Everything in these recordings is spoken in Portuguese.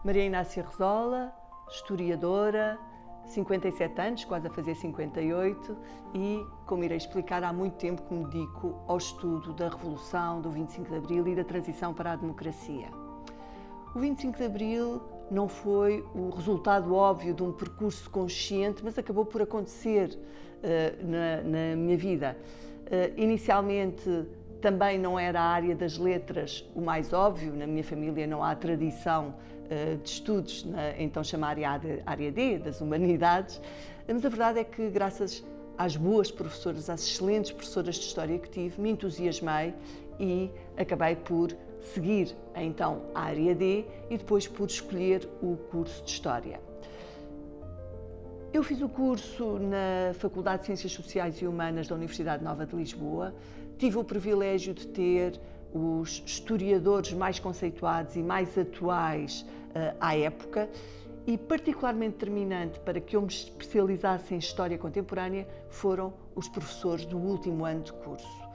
Maria Inácia Rezola, historiadora, 57 anos, quase a fazer 58, e, como irei explicar, há muito tempo que me dedico ao estudo da Revolução, do 25 de Abril e da transição para a democracia. O 25 de Abril não foi o resultado óbvio de um percurso consciente, mas acabou por acontecer na minha vida. Inicialmente, também não era a área das letras o mais óbvio, na minha família não há tradição de estudos na então chamada área D, das humanidades, mas a verdade é que graças às boas professoras, às excelentes professoras de História que tive, me entusiasmei e acabei por seguir então a área D e depois por escolher o curso de História. Eu fiz o curso na Faculdade de Ciências Sociais e Humanas da Universidade Nova de Lisboa. Tive o privilégio de ter os historiadores mais conceituados e mais atuais à época e particularmente determinante para que eu me especializasse em História Contemporânea foram os professores do último ano de curso.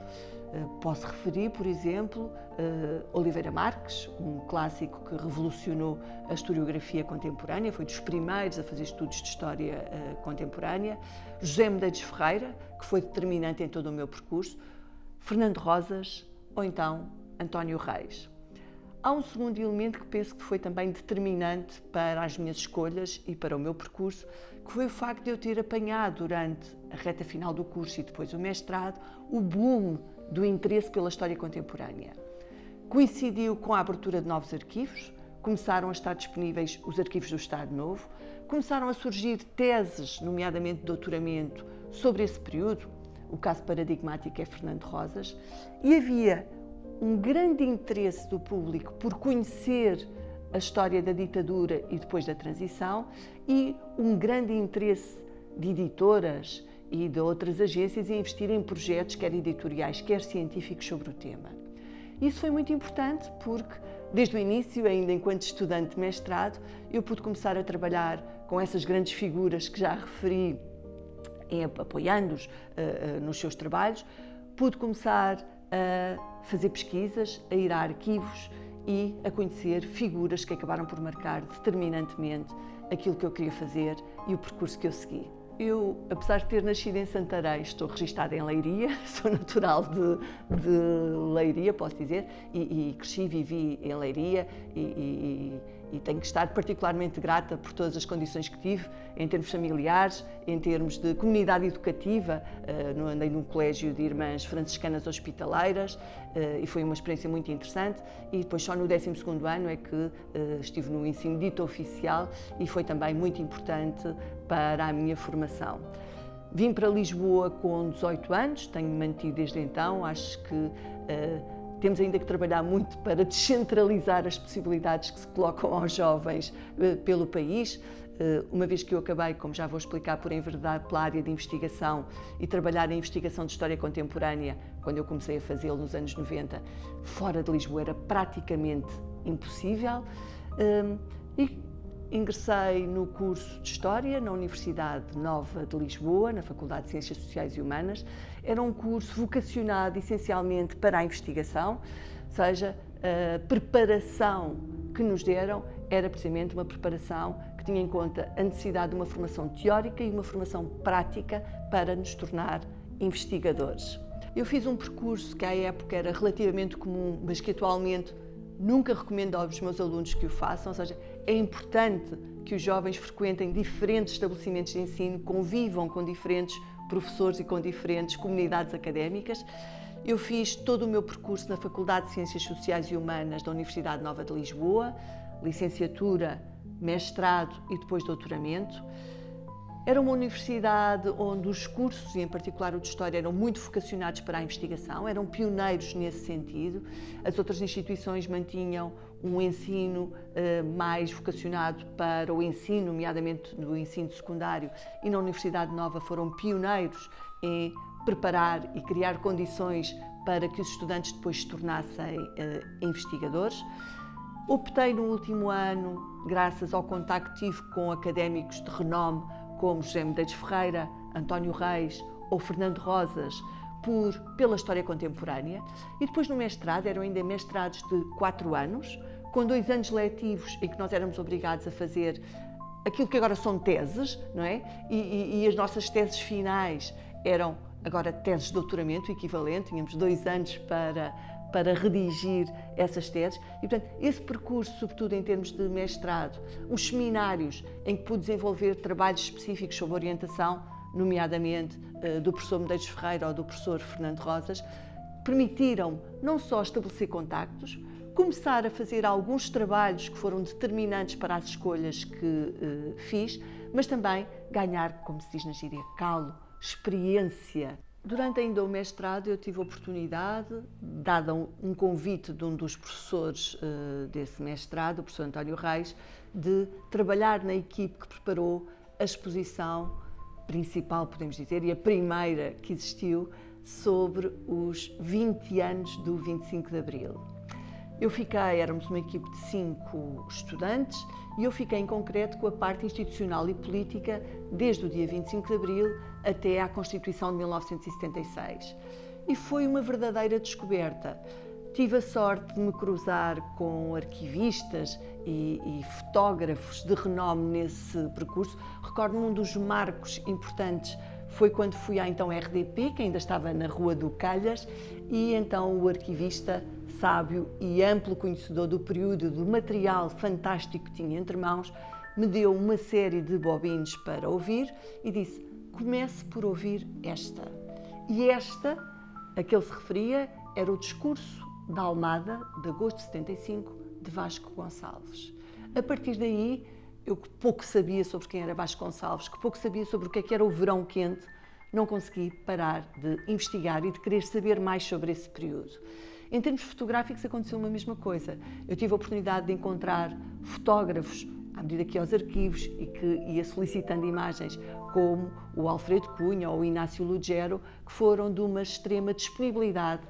Posso referir, por exemplo, Oliveira Marques, um clássico que revolucionou a historiografia contemporânea, foi dos primeiros a fazer estudos de História contemporânea, José Medeiros Ferreira, que foi determinante em todo o meu percurso, Fernando Rosas ou então António Reis. Há um segundo elemento que penso que foi também determinante para as minhas escolhas e para o meu percurso, que foi o facto de eu ter apanhado durante a reta final do curso e depois o mestrado, o boom do interesse pela história contemporânea. Coincidiu com a abertura de novos arquivos, começaram a estar disponíveis os arquivos do Estado Novo, começaram a surgir teses, nomeadamente de doutoramento, sobre esse período, o caso paradigmático é Fernando Rosas, e havia um grande interesse do público por conhecer a história da ditadura e depois da transição e um grande interesse de editoras e de outras agências em investir em projetos, quer editoriais, quer científicos, sobre o tema. Isso foi muito importante porque, desde o início, ainda enquanto estudante de mestrado, eu pude começar a trabalhar com essas grandes figuras que já referi, apoiando-os nos seus trabalhos, pude começar a fazer pesquisas, a ir a arquivos e a conhecer figuras que acabaram por marcar determinantemente aquilo que eu queria fazer e o percurso que eu segui. Eu, apesar de ter nascido em Santarém, estou registada em Leiria, sou natural de Leiria, posso dizer, e cresci, vivi em Leiria e tenho que estar particularmente grata por todas as condições que tive, em termos familiares, em termos de comunidade educativa. Andei num colégio de irmãs franciscanas hospitaleiras e foi uma experiência muito interessante. E depois só no 12º ano é que estive no ensino dito oficial e foi também muito importante para a minha formação. Vim para Lisboa com 18 anos, tenho mantido desde então, acho que temos ainda que trabalhar muito para descentralizar as possibilidades que se colocam aos jovens pelo país, uma vez que eu acabei, como já vou explicar, por enveredar pela área de investigação e trabalhar em investigação de história contemporânea, quando eu comecei a fazê-lo nos anos 90, fora de Lisboa era praticamente impossível. E ingressei no curso de História na Universidade Nova de Lisboa, na Faculdade de Ciências Sociais e Humanas. Era um curso vocacionado essencialmente para a investigação, ou seja, a preparação que nos deram era precisamente uma preparação que tinha em conta a necessidade de uma formação teórica e uma formação prática para nos tornar investigadores. Eu fiz um percurso que à época era relativamente comum, mas que atualmente nunca recomendo aos meus alunos que o façam, ou seja, é importante que os jovens frequentem diferentes estabelecimentos de ensino, convivam com diferentes professores e com diferentes comunidades académicas. Eu fiz todo o meu percurso na Faculdade de Ciências Sociais e Humanas da Universidade Nova de Lisboa, licenciatura, mestrado e depois doutoramento. Era uma universidade onde os cursos, e em particular o de História, eram muito vocacionados para a investigação, eram pioneiros nesse sentido. As outras instituições mantinham um ensino mais vocacionado para o ensino, nomeadamente no ensino secundário, e na Universidade Nova foram pioneiros em preparar e criar condições para que os estudantes depois se tornassem investigadores. Optei no último ano, graças ao contacto que tive com académicos de renome, como José Medeiros Ferreira, António Reis ou Fernando Rosas, pela história contemporânea. E depois no mestrado, eram ainda mestrados de 4 anos, com 2 anos letivos em que nós éramos obrigados a fazer aquilo que agora são teses, não é? E as nossas teses finais eram agora teses de doutoramento, o equivalente, tínhamos 2 anos para redigir essas teses e, portanto, esse percurso, sobretudo em termos de mestrado, os seminários em que pude desenvolver trabalhos específicos sobre orientação, nomeadamente do professor Medeiros Ferreira ou do professor Fernando Rosas, permitiram não só estabelecer contactos, começar a fazer alguns trabalhos que foram determinantes para as escolhas que fiz, mas também ganhar, como se diz na gíria, calo, experiência. Durante ainda o mestrado eu tive a oportunidade, dado um convite de um dos professores desse mestrado, o professor António Reis, de trabalhar na equipe que preparou a exposição principal, podemos dizer, e a primeira que existiu, sobre os 20 anos do 25 de Abril. Éramos uma equipe de 5 estudantes e eu fiquei em concreto com a parte institucional e política desde o dia 25 de Abril até à Constituição de 1976. E foi uma verdadeira descoberta. Tive a sorte de me cruzar com arquivistas e fotógrafos de renome nesse percurso. Recordo-me um dos marcos importantes foi quando fui à então RDP, que ainda estava na Rua do Calhas, e então o arquivista, sábio e amplo conhecedor do período, do material fantástico que tinha entre mãos, me deu uma série de bobines para ouvir e disse: comece por ouvir esta. E esta, a que ele se referia, era o discurso da Almada, de agosto de 75, de Vasco Gonçalves. A partir daí, eu que pouco sabia sobre quem era Vasco Gonçalves, que pouco sabia sobre o que era o verão quente, não consegui parar de investigar e de querer saber mais sobre esse período. Em termos fotográficos aconteceu uma mesma coisa. Eu tive a oportunidade de encontrar fotógrafos, à medida que ia aos arquivos e que ia solicitando imagens, como o Alfredo Cunha ou o Inácio Lugero, que foram de uma extrema disponibilidade,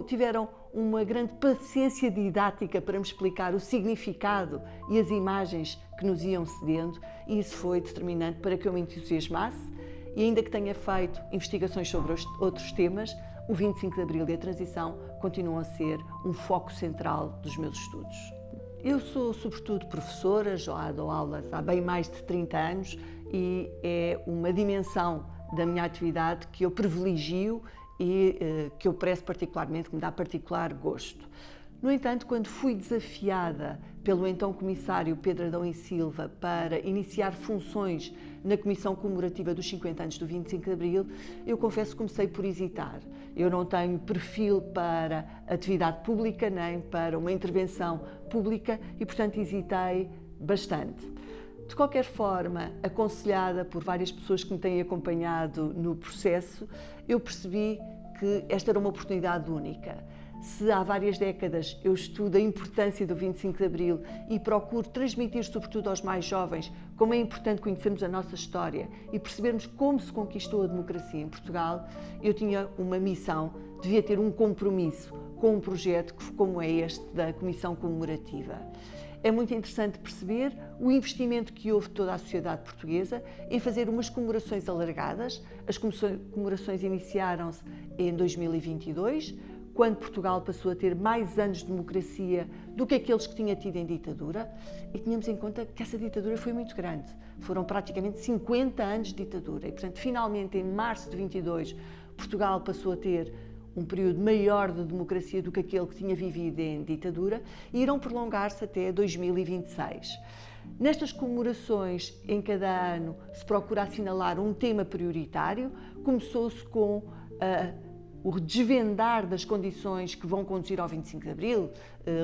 tiveram uma grande paciência didática para me explicar o significado e as imagens que nos iam cedendo, e isso foi determinante para que eu me entusiasmasse. E ainda que tenha feito investigações sobre outros temas, o 25 de Abril e a transição continuam a ser um foco central dos meus estudos. Eu sou, sobretudo, professora, já dou aulas há bem mais de 30 anos e é uma dimensão da minha atividade que eu privilegio e que eu prezo particularmente, que me dá particular gosto. No entanto, quando fui desafiada pelo então comissário Pedro Adão e Silva para iniciar funções na Comissão Comemorativa dos 50 anos do 25 de Abril, eu confesso que comecei por hesitar. Eu não tenho perfil para atividade pública nem para uma intervenção pública e, portanto, hesitei bastante. De qualquer forma, aconselhada por várias pessoas que me têm acompanhado no processo, eu percebi que esta era uma oportunidade única. Se há várias décadas eu estudo a importância do 25 de Abril e procuro transmitir, sobretudo aos mais jovens, como é importante conhecermos a nossa história e percebermos como se conquistou a democracia em Portugal, eu tinha uma missão, devia ter um compromisso com um projeto como é este da Comissão Comemorativa. É muito interessante perceber o investimento que houve de toda a sociedade portuguesa em fazer umas comemorações alargadas. As comemorações iniciaram-se em 2022, quando Portugal passou a ter mais anos de democracia do que aqueles que tinha tido em ditadura, e tínhamos em conta que essa ditadura foi muito grande. Foram praticamente 50 anos de ditadura e, portanto, finalmente, em março de 22, Portugal passou a ter um período maior de democracia do que aquele que tinha vivido em ditadura e irão prolongar-se até 2026. Nestas comemorações, em cada ano, se procura assinalar um tema prioritário. Começou-se com o desvendar das condições que vão conduzir ao 25 de Abril,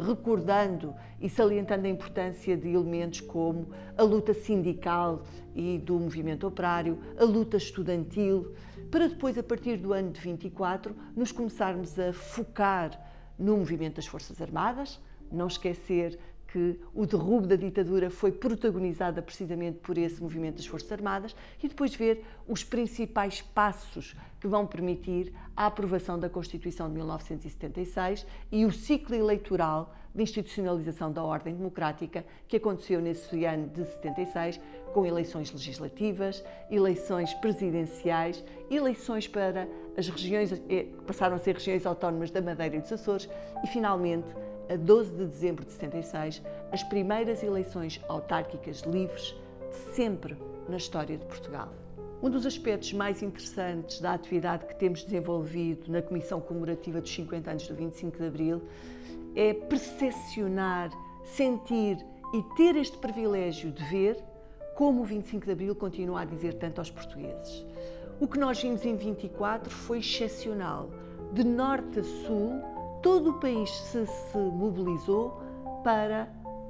recordando e salientando a importância de elementos como a luta sindical e do movimento operário, a luta estudantil, para depois, a partir do ano de 24, nos começarmos a focar no movimento das Forças Armadas, não esquecer que o derrubo da ditadura foi protagonizado precisamente por esse movimento das Forças Armadas, e depois ver os principais passos que vão permitir a aprovação da Constituição de 1976 e o ciclo eleitoral de institucionalização da ordem democrática que aconteceu nesse ano de 76, com eleições legislativas, eleições presidenciais, eleições para as regiões, que passaram a ser regiões autónomas da Madeira e dos Açores, e finalmente a 12 de dezembro de 76, as primeiras eleições autárquicas livres de sempre na história de Portugal. Um dos aspectos mais interessantes da atividade que temos desenvolvido na Comissão Comemorativa dos 50 anos do 25 de Abril é percepcionar, sentir e ter este privilégio de ver como o 25 de Abril continua a dizer tanto aos portugueses. O que nós vimos em 24 foi excepcional. De norte a sul, todo o país se mobilizou para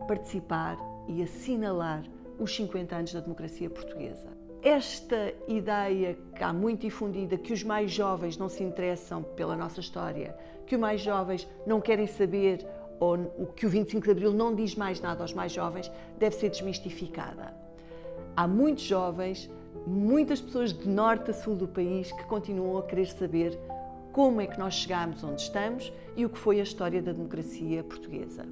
participar e assinalar os 50 anos da democracia portuguesa. Esta ideia que há muito difundida, que os mais jovens não se interessam pela nossa história, que os mais jovens não querem saber, ou que o 25 de Abril não diz mais nada aos mais jovens, deve ser desmistificada. Há muitos jovens, muitas pessoas de norte a sul do país que continuam a querer saber como é que nós chegámos onde estamos e o que foi a história da democracia portuguesa.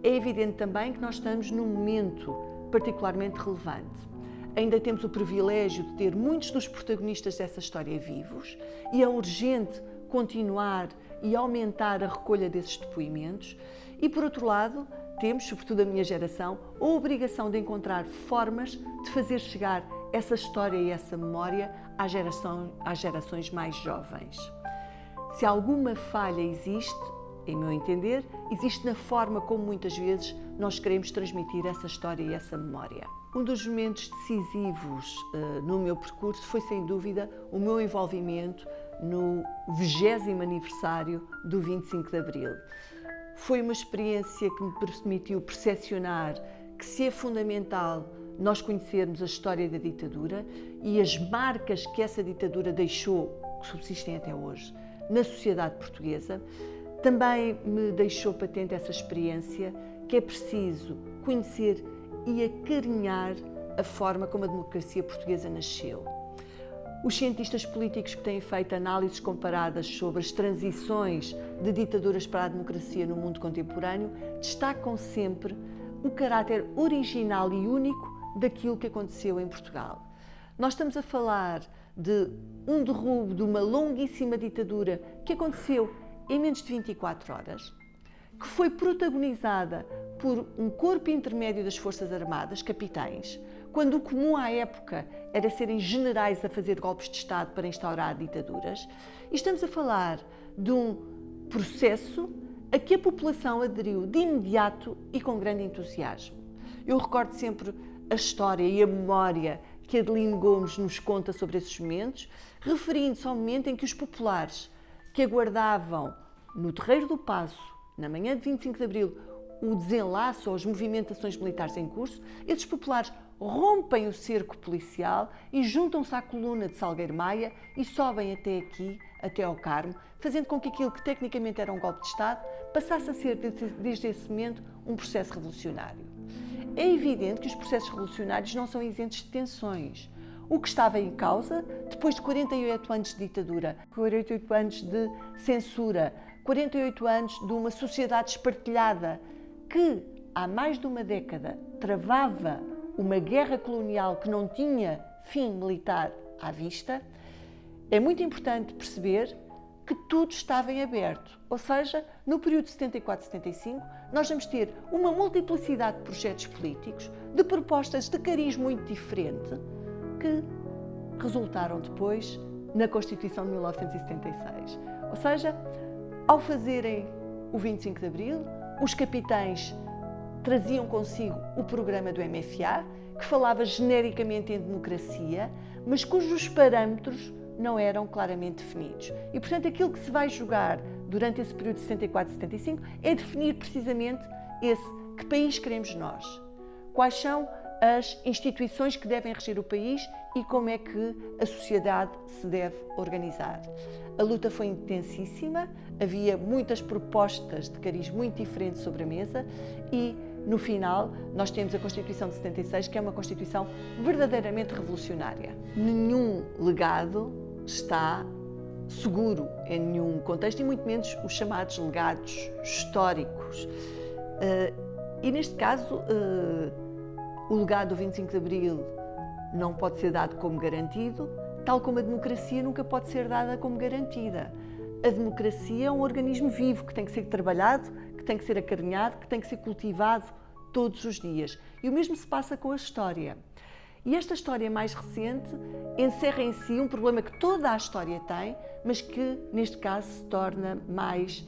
É evidente também que nós estamos num momento particularmente relevante. Ainda temos o privilégio de ter muitos dos protagonistas dessa história vivos e é urgente continuar e aumentar a recolha desses depoimentos. E, por outro lado, temos, sobretudo a minha geração, a obrigação de encontrar formas de fazer chegar essa história e essa memória às gerações mais jovens. Se alguma falha existe, em meu entender, existe na forma como muitas vezes nós queremos transmitir essa história e essa memória. Um dos momentos decisivos no meu percurso foi, sem dúvida, o meu envolvimento no 20º aniversário do 25 de Abril. Foi uma experiência que me permitiu percepcionar que se é fundamental nós conhecermos a história da ditadura e as marcas que essa ditadura deixou, que subsistem até hoje, na sociedade portuguesa. Também me deixou patente essa experiência que é preciso conhecer e acarinhar a forma como a democracia portuguesa nasceu. Os cientistas políticos que têm feito análises comparadas sobre as transições de ditaduras para a democracia no mundo contemporâneo destacam sempre o caráter original e único daquilo que aconteceu em Portugal. Nós estamos a falar de um derrubo de uma longuíssima ditadura que aconteceu em menos de 24 horas, que foi protagonizada por um corpo intermédio das Forças Armadas, capitães, quando o comum à época era serem generais a fazer golpes de Estado para instaurar ditaduras. E estamos a falar de um processo a que a população aderiu de imediato e com grande entusiasmo. Eu recordo sempre a história e a memória que Adelino Gomes nos conta sobre esses momentos, referindo-se ao momento em que os populares que aguardavam no Terreiro do Paço, na manhã de 25 de Abril, o desenlace ou as movimentações militares em curso, esses populares rompem o cerco policial e juntam-se à coluna de Salgueiro Maia e sobem até aqui, até ao Carmo, fazendo com que aquilo que tecnicamente era um golpe de Estado passasse a ser, desde esse momento, um processo revolucionário. É evidente que os processos revolucionários não são isentos de tensões. O que estava em causa, depois de 48 anos de ditadura, 48 anos de censura, 48 anos de uma sociedade espartilhada que, há mais de uma década, travava uma guerra colonial que não tinha fim militar à vista, é muito importante perceber que tudo estava em aberto. Ou seja, no período de 74-75, nós vamos ter uma multiplicidade de projetos políticos, de propostas de cariz muito diferente, que resultaram depois na Constituição de 1976. Ou seja, ao fazerem o 25 de Abril, os capitães traziam consigo o programa do MFA, que falava genericamente em democracia, mas cujos parâmetros não eram claramente definidos. E, portanto, aquilo que se vai jogar durante esse período de 74-75 é definir precisamente que país queremos nós, quais são as instituições que devem reger o país e como é que a sociedade se deve organizar. A luta foi intensíssima, havia muitas propostas de cariz muito diferentes sobre a mesa e, no final, nós temos a Constituição de 76, que é uma Constituição verdadeiramente revolucionária. Nenhum legado está seguro em nenhum contexto, e muito menos os chamados legados históricos. E, neste caso, o legado do 25 de Abril não pode ser dado como garantido, tal como a democracia nunca pode ser dada como garantida. A democracia é um organismo vivo que tem que ser trabalhado, que tem que ser acarinhado, que tem que ser cultivado todos os dias. E o mesmo se passa com a história. E esta história mais recente encerra em si um problema que toda a história tem, mas que neste caso se torna mais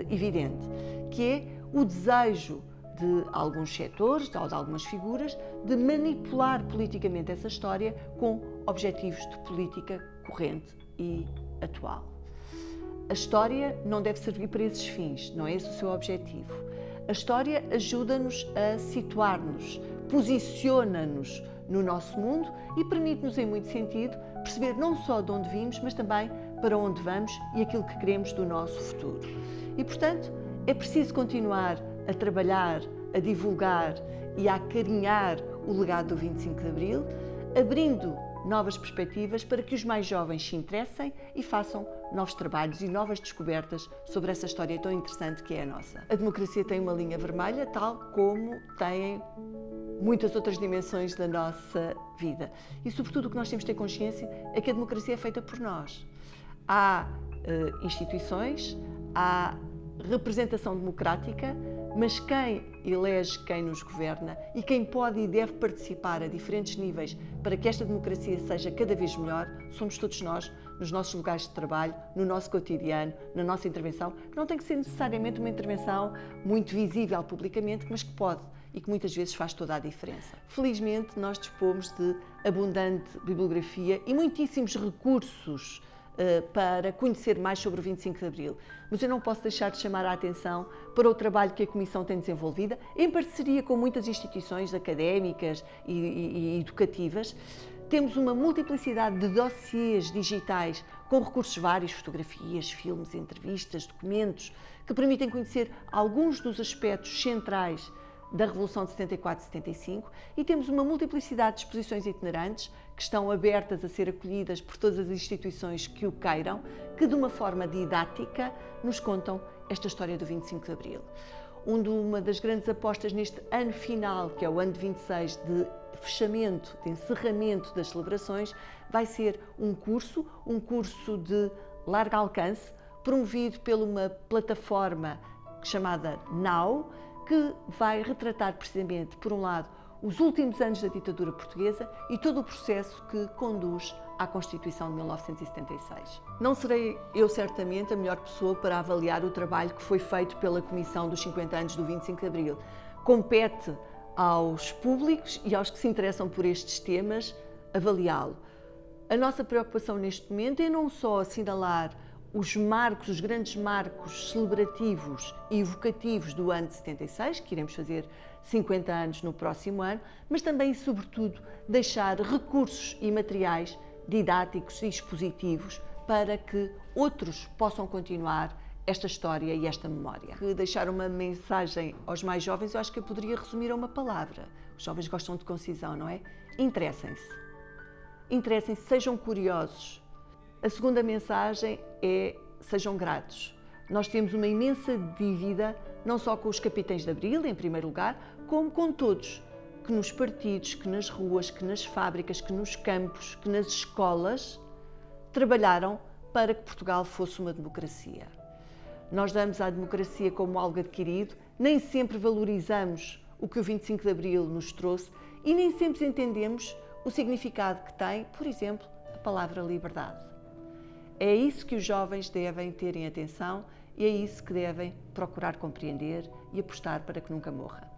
evidente, que é o desejo de alguns setores, ou de algumas figuras, de manipular politicamente essa história com objetivos de política corrente e atual. A história não deve servir para esses fins, não é esse o seu objetivo. A história ajuda-nos a situar-nos, posiciona-nos no nosso mundo e permite-nos, em muito sentido, perceber não só de onde vimos, mas também para onde vamos e aquilo que queremos do nosso futuro. E, portanto, é preciso continuar a trabalhar, a divulgar e a acarinhar o legado do 25 de Abril, abrindo novas perspectivas para que os mais jovens se interessem e façam novos trabalhos e novas descobertas sobre essa história tão interessante que é a nossa. A democracia tem uma linha vermelha, tal como têm muitas outras dimensões da nossa vida. E, sobretudo, o que nós temos de ter consciência é que a democracia é feita por nós. Há instituições, há representação democrática, mas quem elege quem nos governa e quem pode e deve participar a diferentes níveis para que esta democracia seja cada vez melhor, somos todos nós, nos nossos lugares de trabalho, no nosso cotidiano, na nossa intervenção, que não tem que ser necessariamente uma intervenção muito visível publicamente, mas que pode e que muitas vezes faz toda a diferença. Felizmente, nós dispomos de abundante bibliografia e muitíssimos recursos para conhecer mais sobre o 25 de Abril. Mas eu não posso deixar de chamar a atenção para o trabalho que a Comissão tem desenvolvido, em parceria com muitas instituições académicas e educativas. Temos uma multiplicidade de dossiês digitais com recursos vários, fotografias, filmes, entrevistas, documentos, que permitem conhecer alguns dos aspectos centrais da Revolução de 74-75 e temos uma multiplicidade de exposições itinerantes que estão abertas a ser acolhidas por todas as instituições que o queiram, que de uma forma didática nos contam esta história do 25 de Abril. Uma das grandes apostas neste ano final, que é o ano de 26, de fechamento, de encerramento das celebrações, vai ser um curso de largo alcance, promovido por uma plataforma chamada Now, que vai retratar precisamente, por um lado, os últimos anos da ditadura portuguesa e todo o processo que conduz à Constituição de 1976. Não serei eu, certamente, a melhor pessoa para avaliar o trabalho que foi feito pela Comissão dos 50 anos do 25 de Abril. Compete aos públicos e aos que se interessam por estes temas avaliá-lo. A nossa preocupação neste momento é não só assinalar os marcos, os grandes marcos celebrativos e evocativos do ano de 76, que iremos fazer 50 anos no próximo ano, mas também e sobretudo deixar recursos e materiais didáticos e expositivos para que outros possam continuar esta história e esta memória. Deixar uma mensagem aos mais jovens, eu acho que eu poderia resumir a uma palavra. Os jovens gostam de concisão, não é? Interessem-se. Interessem-se, sejam curiosos. A segunda mensagem é: sejam gratos. Nós temos uma imensa dívida, não só com os capitães de Abril, em primeiro lugar, como com todos, que nos partidos, que nas ruas, que nas fábricas, que nos campos, que nas escolas, trabalharam para que Portugal fosse uma democracia. Nós damos à democracia como algo adquirido, nem sempre valorizamos o que o 25 de Abril nos trouxe e nem sempre entendemos o significado que tem, por exemplo, a palavra liberdade. É isso que os jovens devem ter em atenção e é isso que devem procurar compreender e apostar para que nunca morra.